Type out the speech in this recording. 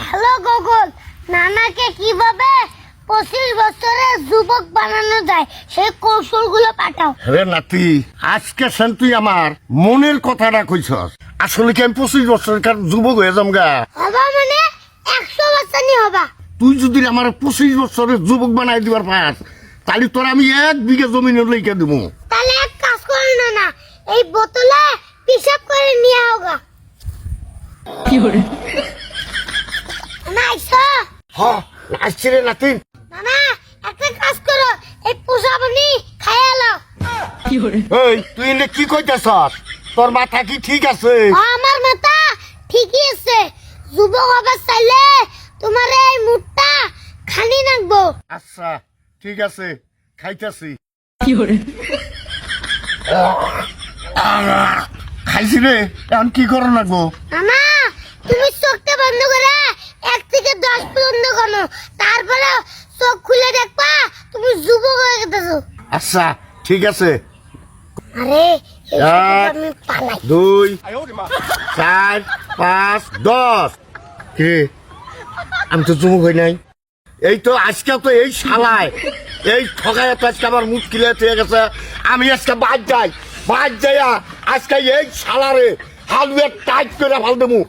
Hello Google, নানাকে কিভাবে 25 বছরের যুবক বানানো যায় সেই কৌশলগুলো পাঠাও। রে নাতি, আজকে সেন তুই আমার মনের কথাটা কইছস। আসলে কি আমি 25 বছরকার যুবক হয়ে যাম গা? হবা মানে 100 বছর নি হবা। তুই যদি আমার 25 বছরের যুবক বানাই দিবার পাস, তাহলে তোর আমি 1 বিঘা জমিনের লেখা দিব। তাহলে এক কাজ করো না, এই বোতলে পিসাব করে নিয়ে আওগা। নাইসা হ্যাঁ, আসছি রে নাতি। নানা, একটা কাজ করো, এই পোষাবনি খাইয়া লাও। এই তুই এনে কি কইতাছস? তোর মাথা কি ঠিক আছে? আমার মাথা ঠিকই আছে। যুবক হবার চাইলে তোমার এই মুখটা খানি নাকবো। আচ্ছা ঠিক আছে, খাইতাছি। খাইছি রে, এখন কি করো লাগবো? নানা, তুমি চোখটা বন্ধ করে 1 থেকে 10 পর্যন্ত গণো, তারপরে চোখ খুলে দেখবা তুমি যুবক হয়ে গেছো। আচ্ছা ঠিক আছে। আরে এই এক, আমি পালাই। 2 4 5 10। কে? আমি তো যুবক হই নাই। এই তো আজকে তো এই শালায় এই ঠগায় তো আজকে আমার মুশকিল হয়ে গেছে। আমি আজকে বাদ যাই, বাদ যাইয়া আজকে এই শালারে হালুয়ে টাইট করে ফাল দেবো।